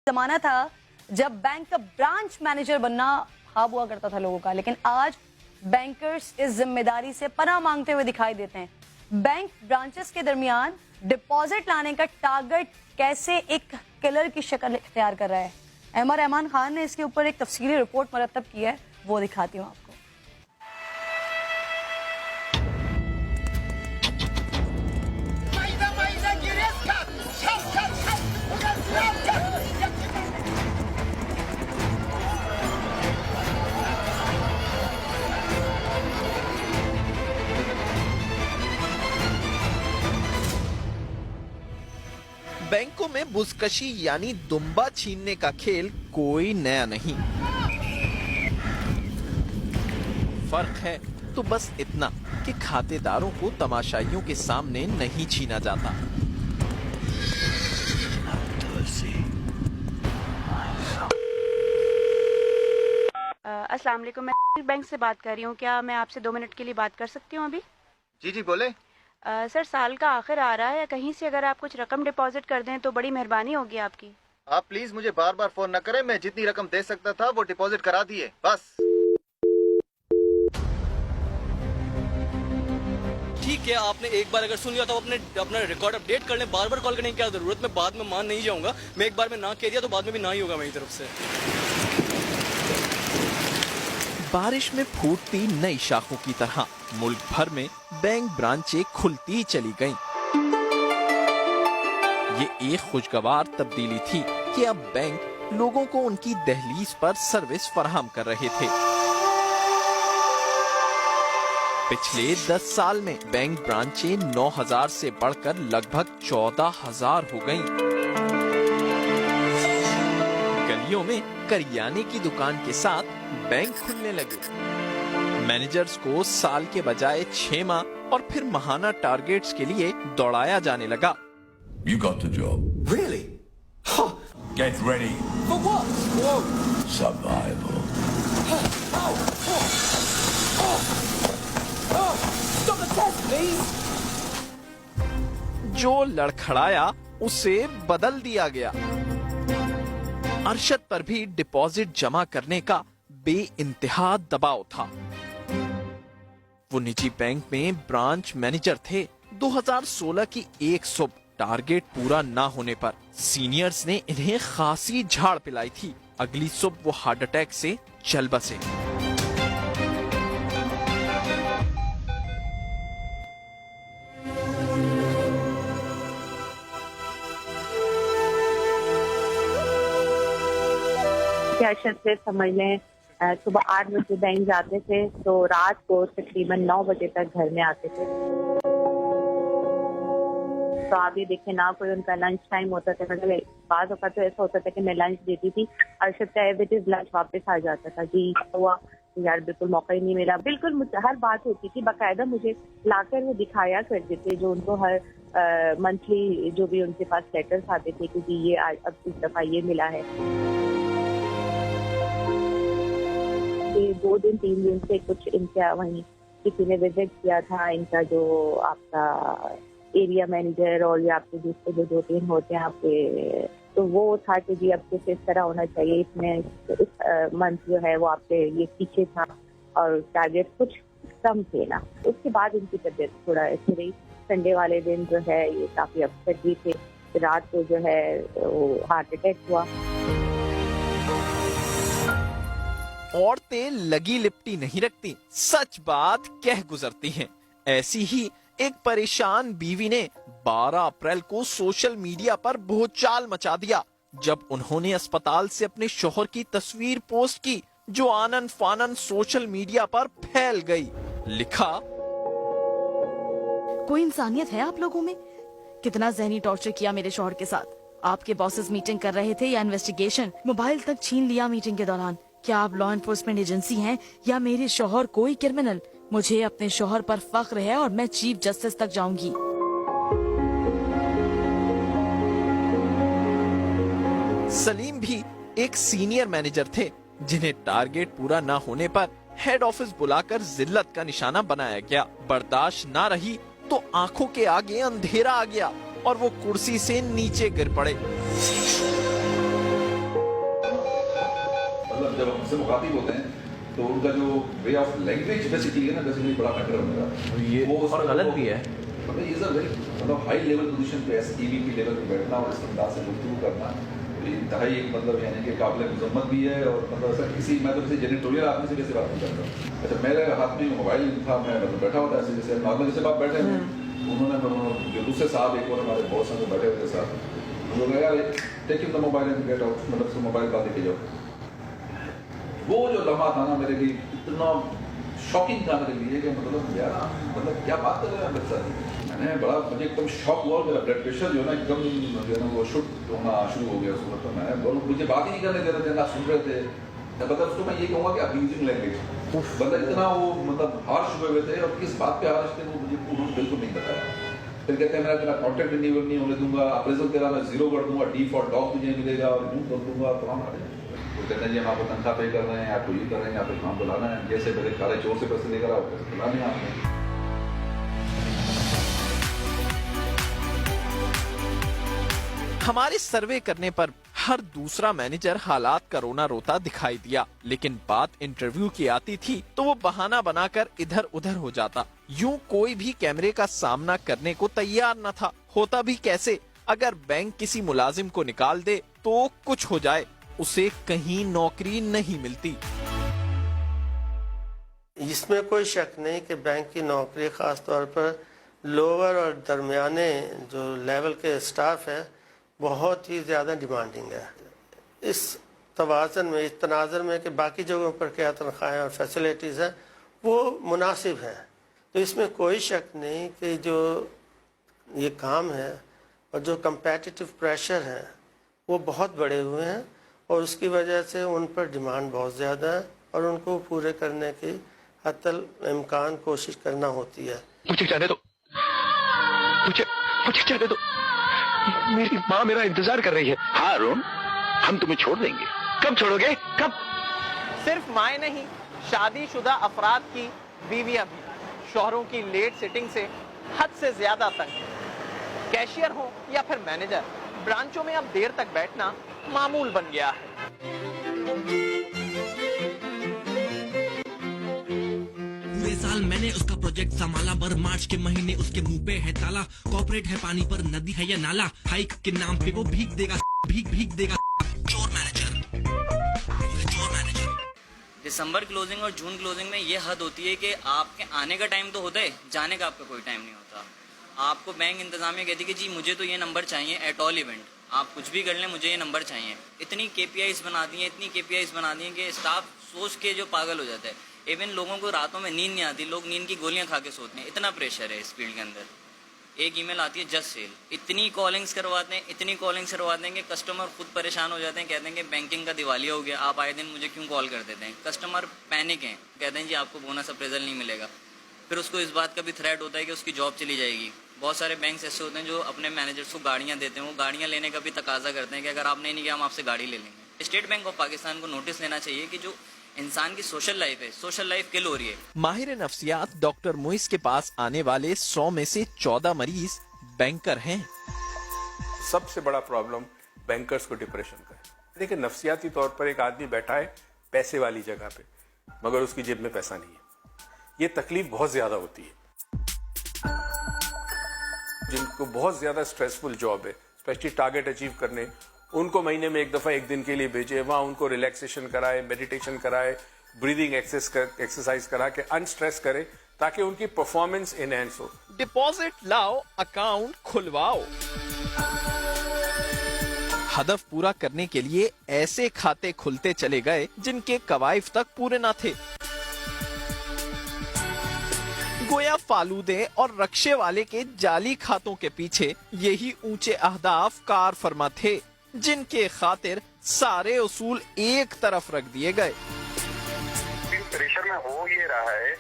जमाना था जब बैंक का ब्रांच मैनेजर बनना ख्वाब हुआ करता था लोगों का, लेकिन आज बैंकर्स इस जिम्मेदारी से पनाह मांगते हुए दिखाई देते हैं। बैंक ब्रांचेस के दरमियान डिपॉजिट लाने का टारगेट कैसे एक किलर की शक्ल इख्तियार कर रहा है। अहमद रहमान खान ने इसके ऊपर एक तफसीली रिपोर्ट मरतब की है, वो दिखाती हूँ आपको। बैंकों में बुजकशी यानी दुम्बा छीनने का खेल कोई नया नहीं। फर्क है तो बस इतना कि खातेदारों को तमाशाइयों के सामने नहीं छीना जाता। अस्सलाम वालेकुम, मैं बैंक से बात कर रही हूँ। क्या मैं आपसे 2 मिनट के लिए बात कर सकती हूँ अभी? जी जी बोले। सर, साल का आखिर आ रहा है, कहीं से अगर आप कुछ रकम डिपॉजिट कर दें तो बड़ी मेहरबानी होगी आपकी। आप प्लीज मुझे बार बार फोन न करें, मैं जितनी रकम दे सकता था वो डिपॉजिट करा दिए बस। ठीक है, आपने एक बार अगर सुन लिया तो अपना रिकॉर्ड अपडेट कर लें। बार बार कॉल करने की क्या जरूरत, मैं बाद में मान नहीं जाऊंगा। मैं एक बार में ना कह दिया तो बाद में भी ना ही होगा मेरी तरफ से। बारिश में फूटती नई शाखों की तरह मुल्क भर में बैंक ब्रांचें खुलती चली गईं। ये एक खुशगवार तब्दीली थी कि अब बैंक लोगों को उनकी दहलीज पर सर्विस फराहम कर रहे थे। पिछले 10 साल में बैंक ब्रांचें 9,000 से बढ़कर लगभग 14,000 हो गईं। गलियों में करियाने की दुकान के साथ बैंक खुलने लगे। मैनेजर्स को साल के बजाय 6 माह और फिर माहाना टारगेट्स के लिए दौड़ाया जाने लगा। You got the job. Really? Huh. Get ready. For what? Whoa. Survival. Ow. Oh. Oh. Stop the test, please. जो लड़खड़ाया उसे बदल दिया गया। अरशद पर भी डिपॉजिट जमा करने का बेइंतहा दबाव था। वो निजी बैंक में ब्रांच मैनेजर थे। 2016 की एक सुबह टारगेट पूरा ना होने पर सीनियर्स ने इन्हें खासी झाड़ पिलाई थी। अगली सुबह वो हार्ट अटैक से चल बसे। अरशद से समझ लें सुबह 8 बजे बैंक जाते थे तो रात को तकरीबन 9 बजे तक घर में आते थे। तो आप ये देखें ना कोई उनका लंच टाइम होता था। मतलब बाद होता तो ऐसा होता था कि मैं लंच देती थी, अरशद का एवरेज लंच वापस आ जाता था। जी हुआ यार, बिल्कुल मौका ही नहीं मिला। बिल्कुल मुझे हर बात होती थी, बाकायदा मुझे लाकर वो दिखाया करते थे जो उनको हर मंथली जो भी उनके पास लेटर्स आते थे कि जी ये अब इस दफा ये मिला है। 2 दिन 3 दिन से कुछ इनका वहीं किसी ने विजिट किया था, इनका जो आपका एरिया मैनेजर और या आपके दूसरे जो 2-3 होते हैं आपके, तो वो था कि जी अब कुछ इस तरह होना चाहिए। इसमें इस मंथ जो है वो आपके ये पीछे था और टारगेट कुछ कम थे ना। उसके बाद इनकी तबीयत थोड़ा ऐसी रही। संडे वाले दिन जो है ये काफी अपसेट भी थे। रात को जो है वो हार्ट अटैक हुआ। औरतें लगी लिपटी नहीं रखती, सच बात कह गुजरती हैं। ऐसी ही एक परेशान बीवी ने 12 अप्रैल को सोशल मीडिया पर भूचाल मचा दिया जब उन्होंने अस्पताल से अपने शौहर की तस्वीर पोस्ट की जो आनन फानन सोशल मीडिया पर फैल गई। लिखा, कोई इंसानियत है आप लोगों में? कितना ज़हनी टॉर्चर किया मेरे शौहर के साथ। आपके बॉसेस मीटिंग कर रहे थे या इन्वेस्टिगेशन, मोबाइल तक छीन लिया मीटिंग के दौरान। क्या आप लॉ एनफोर्समेंट एजेंसी हैं या मेरे शौहर कोई क्रिमिनल? मुझे अपने शौहर पर फख्र है और मैं चीफ जस्टिस तक जाऊंगी। सलीम भी एक सीनियर मैनेजर थे जिन्हें टारगेट पूरा ना होने पर हेड ऑफिस बुलाकर जिल्लत का निशाना बनाया गया। बर्दाश्त ना रही तो आंखों के आगे अंधेरा आ गया और वो कुर्सी से नीचे गिर पड़े। हमसे मुखातिब होते हैं तो उनका जो वे ऑफ लैंग्वेज बेसिकली है ना, बेसिकली बड़ा मैटर है उनका। ये और गलत भी है। मतलब ये सब मतलब हाई लेवल पोजीशन पे एसईबी लेवल पे बैठना और इस अंदाज से गुफ्तगू करना इंतहाई एक मतलब यानी कि काबिल मजम्मत भी है। और मतलब ऐसा किसी मैं तो किसी जेनिटोरियल आदमी से कैसे बात नहीं करता। अच्छा मेरे हाथ में मोबाइल था, मैं मतलब बैठा हुआ था ऐसे जैसे नॉर्मल जैसे आप बैठे हैं, उन्होंने जो दूसरे साहब एक और हमारे बॉस हैं बैठे हुए थे साथ, उन्होंने कहा take the mobile and get out, मतलब उसको मोबाइल बात लेके जाओ। वो जो लम्हा था ना मेरे लिए इतना शॉकिंग था मेरे लिए कि मतलब यार मतलब क्या बात कर रहे हैं मेरे साथ। मैंने बड़ा मुझे एकदम शॉक हुआ, मेरा ब्लड प्रेशर जो है ना एकदम जो है ना वो शुट होना शुरू हो गया उस वक्त। तो मैं बोलूँ मुझे बात ही नहीं करने दे रहे थे ना, सुन रहे थे। मतलब उसको मैं ये कहूँगा कि अब्यूजिंग लैंग्वेज, मतलब इतना वो मतलब हार्श हुए हुए थे। और किस बात पे हार्श थे वो मुझे उन्होंने बिल्कुल नहीं बताया। फिर कहते हैं मैं तेरा कॉन्टैक्ट रिन्यूअल नहीं होने दूंगा, अप्रेजल तेरा मैं 0 कर दूंगा, डी फॉर डॉग तुझे मिलेगा और यूँ कर दूंगा। तो हम वो कहते हैं जी हम आपको तनख्वाह पे कर रहे हैं, आपको ये कर रहे हैं, आपको काम बुलाना है, जैसे मेरे काले चोर से पैसे लेकर आओ पैसे बुलाने हैं आपने। हमारे सर्वे करने पर हर दूसरा मैनेजर हालात का रोना रोता दिखाई दिया, लेकिन बात इंटरव्यू की आती थी तो वो बहाना बनाकर इधर उधर हो जाता। यूं कोई भी कैमरे का सामना करने को तैयार न था। होता भी कैसे, अगर बैंक किसी मुलाजिम को निकाल दे तो कुछ हो जाए, उसे कहीं नौकरी नहीं मिलती। इसमें कोई शक नहीं कि बैंक की नौकरी खास तौर पर लोअर और दरमियाने जो लेवल के स्टाफ है बहुत ही ज़्यादा डिमांडिंग है। इस तवाज़न में, इस तनाज़र में कि बाकी जगहों पर क्या तनख्वाहें और फैसिलिटीज़ हैं वो मुनासिब हैं, तो इसमें कोई शक नहीं कि जो ये काम है और जो कंपेटिटिव प्रेशर है वो बहुत बड़े हुए हैं और उसकी वजह से उन पर डिमांड बहुत ज़्यादा है और उनको पूरे करने की हतल इम्कान कोशिश करना होती है। मुझे जाने दो, मुझे जाने दो, मेरी माँ मेरा इंतजार कर रही है। हाँ अरुण, हम तुम्हें छोड़ देंगे। कब छोड़ोगे, कब? सिर्फ माएँ नहीं, शादीशुदा अफराद की बीवियां भी शौहरों की लेट सिटिंग से हद से ज्यादा तंग हैं। कैशियर हो या फिर मैनेजर, ब्रांचों में अब देर तक बैठना मामूल बन गया है। पूरे साल मैंने उसका प्रोजेक्ट संभाला, पर मार्च के महीने उसके मुंह पे है ताला। कॉर्पोरेट है पानी पर, नदी है या नाला, हाइक के नाम पे वो भीग देगा, भीग देगा। चोर मैनेजर। दिसंबर क्लोजिंग और जून क्लोजिंग में ये हद होती है कि आपके आने का टाइम तो होता है, जाने का आपका कोई टाइम नहीं होता। आपको बैंक इंतजामिया कहती है कि जी मुझे तो ये नंबर चाहिए एट ऑल इवेंट, आप कुछ भी कर लें मुझे ये नंबर चाहिए। इतनी KPIs बना दी हैं कि स्टाफ सोच के जो पागल हो जाता है। इवन लोगों को रातों में नींद नहीं आती, लोग नींद की गोलियां खा के सोते हैं, इतना प्रेशर है इस फील्ड के अंदर। एक ईमेल आती है जस्ट सेल, इतनी कॉलिंग्स करवाते हैं कि कस्टमर खुद परेशान हो जाते हैं, कहते हैं कि बैंकिंग का दिवालिया हो गया, आप आए दिन मुझे क्यों कॉल कर देते हैं। कस्टमर पैनिक हैं, कहते हैं जी आपको बोनस अप्रेजल नहीं मिलेगा। फिर उसको इस बात का भी थ्रेट होता है कि उसकी जॉब चली जाएगी। बहुत सारे बैंक्स ऐसे होते हैं जो अपने मैनेजर्स को गाड़ियां देते हैं, वो गाड़ियां लेने का भी तकाजा करते हैं कि अगर आपने नहीं किया हम आपसे गाड़ी ले लेंगे। स्टेट बैंक ऑफ पाकिस्तान को नोटिस लेना चाहिए कि जो इंसान की सोशल लाइफ है, सोशल लाइफ किल हो रही है। माहिर नफ्सियात डॉक्टर मुइस के पास आने वाले 100 में से 14 मरीज बैंकर हैं। सबसे बड़ा प्रॉब्लम बैंकर्स को डिप्रेशन का है। देखिए नफ्सियाती तौर पर एक आदमी बैठा है पैसे वाली जगह पे, मगर उसकी जेब में पैसा नहीं है। ये तकलीफ बहुत ज्यादा होती है। जिनको बहुत ज्यादा स्ट्रेसफुल जॉब है, स्पेशली टारगेट अचीव करने, उनको महीने में एक दफा एक दिन के लिए भेजे, वहां उनको रिलैक्सेशन कराए, मेडिटेशन कराए, ब्रीदिंग एक्सरसाइज करा के अनस्ट्रेस करे ताकि उनकी परफॉर्मेंस एनहेंस हो। डिपॉजिट लाओ, अकाउंट खुलवाओ। हदफ पूरा करने के लिए ऐसे खाते खुलते चले गए जिनके कवाइफ तक पूरे न थे। गोया फालूदे और रक्शे वाले के जाली खातों के पीछे यही ऊंचे अहदाफ कार फरमा थे, जिनके खातिर सारे उसूल एक तरफ रख दिए गए। प्रेशर में हो ये रहा है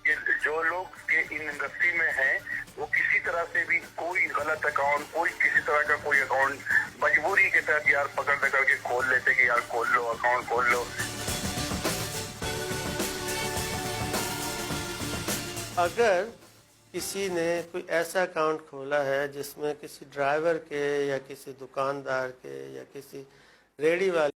कि जो लोग के इन इंडस्ट्री में हैं वो किसी तरह से भी कोई गलत अकाउंट, कोई किसी तरह का कोई अकाउंट मजबूरी के तहत यार पकड़ करके खोल लेते कि यार खोल लो अकाउंट खोल लो। अगर किसी ने कोई ऐसा अकाउंट खोला है जिसमें किसी ड्राइवर के या किसी दुकानदार के या किसी रेडी वाले